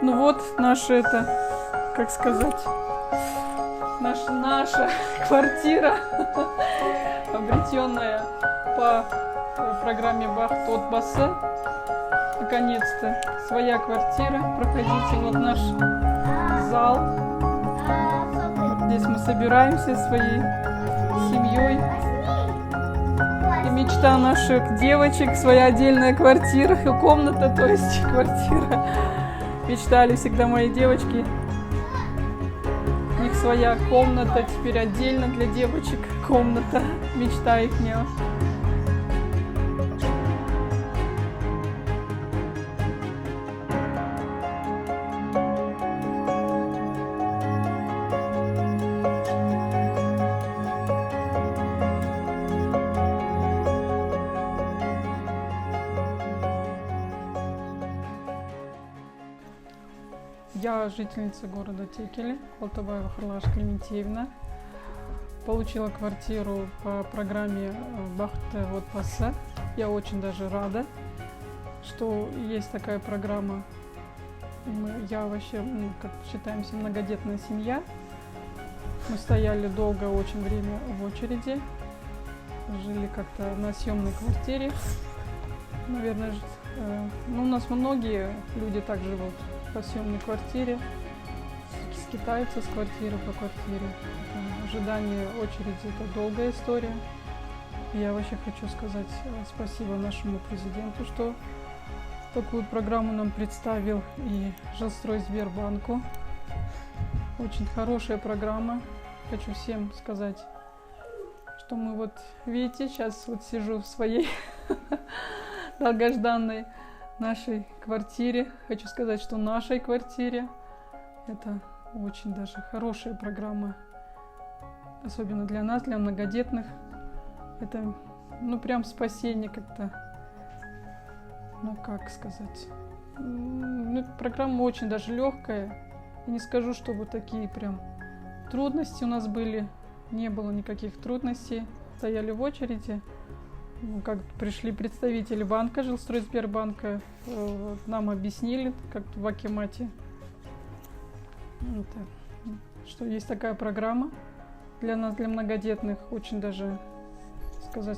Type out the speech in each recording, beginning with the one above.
Ну вот наша это, как сказать, наша квартира, обретенная по программе Бах Тот Бассе. Наконец-то своя квартира. Проходите, вот наш зал. Здесь мы собираемся своей семьей. И мечта наших девочек, своя отдельная квартира, комната, то есть квартира. Мечтали всегда мои девочки. У них своя комната, теперь отдельно для девочек комната. Мечта их не. Я жительница города Текели, Алтабаева Харлаш Клементьевна. Получила квартиру по программе Бах Тот Бассе. Я очень даже рада, что есть такая программа. Я вообще, как считаемся, многодетная семья. Мы стояли долго очень время в очереди. Жили как-то на съемной квартире. Наверное, у нас многие люди так живут. По съемной квартире, скитаются с квартиры по квартире. Ожидание очереди – это долгая история. Я вообще хочу сказать спасибо нашему президенту, что такую программу нам представил, и Жилстройсбербанку. Очень хорошая программа. Хочу всем сказать, что мы вот, видите, сейчас вот сижу в своей долгожданной нашей квартире. Хочу сказать, что нашей квартире это очень даже хорошая программа, особенно для нас, для многодетных. Это, прям спасение как-то, как сказать. Программа очень даже легкая. Я не скажу, что вот такие прям трудности у нас были. Не было никаких трудностей. Стояли в очереди. Как пришли представители банка, Жилстройсбербанка, нам объяснили, как в акимате, что есть такая программа для нас, для многодетных, очень даже,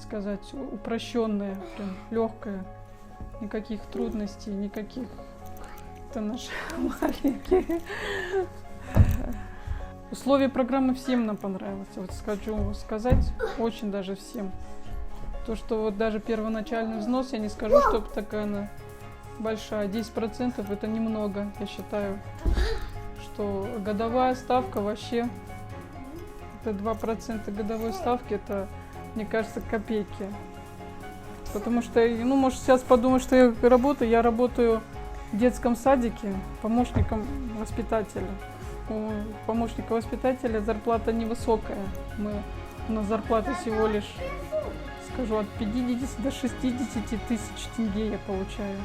сказать, упрощенная, прям легкая, никаких трудностей, никаких, это наши маленькие. Условия программы всем нам понравилось, вот хочу сказать, очень даже всем. То, что вот даже первоначальный взнос, я не скажу, чтобы такая она большая. 10% это немного, я считаю. Что годовая ставка вообще, это 2% годовой ставки, это, мне кажется, копейки. Потому что, может сейчас подумать, что я работаю в детском садике помощником воспитателя. У помощника воспитателя зарплата невысокая. У нас зарплата всего лишь, скажу, от 50 до 60 тысяч тенге я получаю.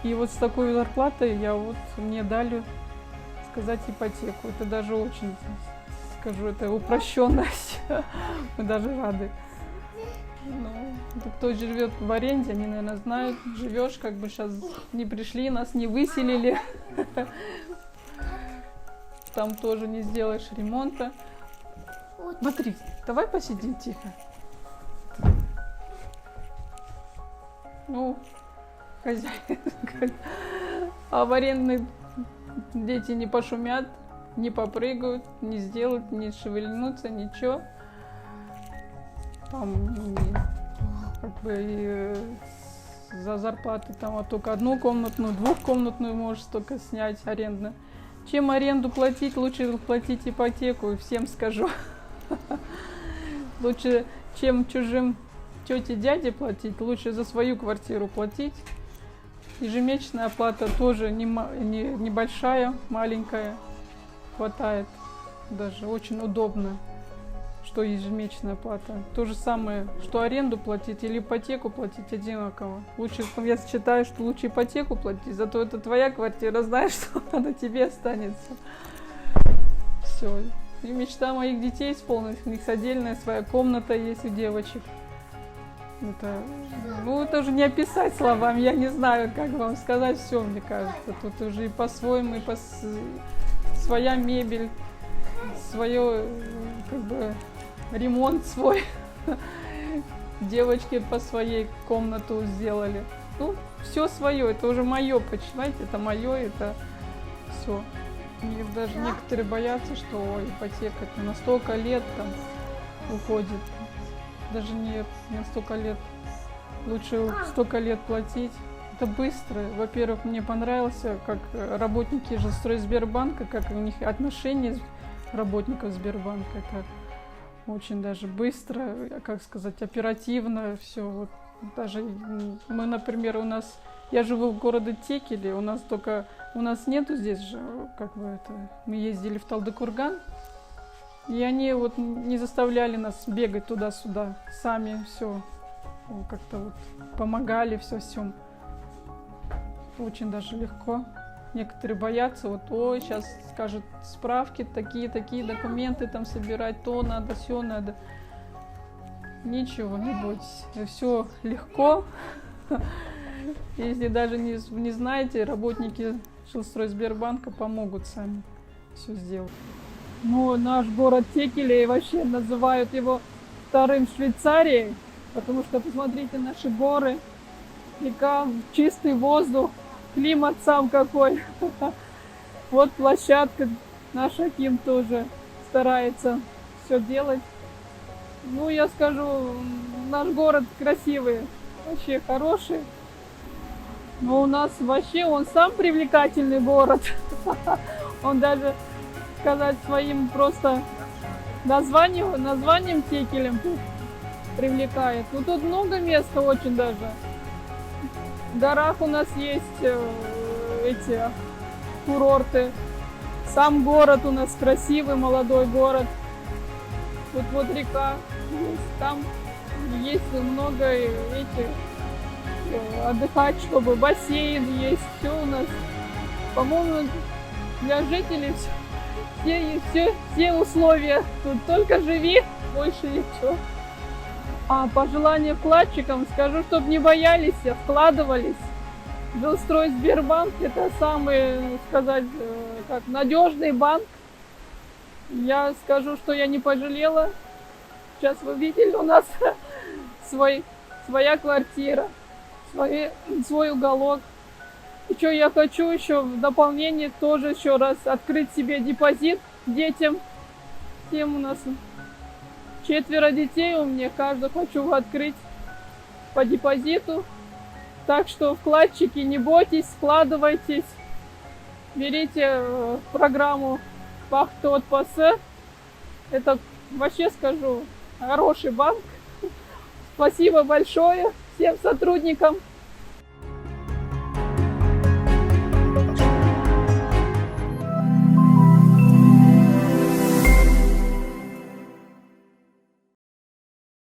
И вот с такой зарплатой мне дали сказать ипотеку. Это даже очень, скажу, это упрощенность. Мы даже рады. Кто живет в аренде, они, наверное, знают. Живешь, как бы сейчас не пришли, нас не выселили. Там тоже не сделаешь ремонта. Смотри, давай посидим тихо. Хозяин. А в арендной дети не пошумят, не попрыгают, не сделают, не шевельнутся, ничего. Там и за зарплату там только однокомнатную, двухкомнатную можешь только снять арендно. Чем аренду платить, лучше платить ипотеку, всем скажу. Лучше, чем чужим тете, дяде платить, лучше за свою квартиру платить. Ежемесячная оплата тоже небольшая, маленькая, хватает, даже очень удобно, что ежемесячная оплата. То же самое, что аренду платить или ипотеку платить одинаково. Лучше, я считаю, что лучше ипотеку платить, зато это твоя квартира, знаешь, что она тебе останется. Все. И мечта моих детей исполнилась, у них отдельная своя комната есть у девочек. Это, ну, это уже не описать словами, я не знаю, как вам сказать все, мне кажется. Тут уже и по-своему, своя мебель, свое, как бы, ремонт свой. Девочки по своей комнату сделали. Ну, все свое, это уже мое, понимаете, это мое, это все. И даже некоторые боятся, что ипотека это на столько лет там уходит. Даже не на столько лет. Лучше столько лет платить. Это быстро. Во-первых, мне понравилось, как работники Жилстройсбербанка, как у них отношения работников Сбербанка. Это очень даже быстро, как сказать, оперативно все. Вот даже мы, например, я живу в городе Текеле, у нас нету здесь же, как бы это, мы ездили в Талдыкурган, и они вот не заставляли нас бегать туда-сюда, сами все как-то вот помогали всем. Очень даже легко. Некоторые боятся, вот, ой, сейчас скажут справки, такие документы там собирать, то надо, все надо. Ничего, не бойтесь, все легко. Если даже не знаете, работники Жилстройсбербанка помогут сами все сделать. Ну, наш город Текеле вообще называют его вторым Швейцарией, потому что посмотрите, наши горы, река, чистый воздух, климат сам какой. Вот площадка, наш Аким тоже старается все делать. Ну, я скажу, наш город красивый, вообще хороший. Но у нас вообще, он сам привлекательный город. Он даже, сказать, своим просто названием Текелем привлекает. Ну, тут много места очень даже. В горах у нас есть эти курорты. Сам город у нас красивый, молодой город. Тут вот река есть, там есть много этих отдыхать, чтобы бассейн есть, все у нас. По-моему, для жителей все условия. Тут только живи, больше ничего. А пожелание вкладчикам скажу, чтобы не боялись, а вкладывались. Жилстройсбербанк это самый, сказать, как надежный банк. Я скажу, что я не пожалела. Сейчас вы видели, у нас своя квартира, свой уголок. И что я хочу еще в дополнение тоже еще раз открыть себе депозит детям. Тем у нас 4 детей у меня, каждый хочу открыть по депозиту. Так что вкладчики, не бойтесь, вкладывайтесь, берите программу Бахте от ПАССЕ. Это вообще, скажу, хороший банк. Спасибо большое всем сотрудникам.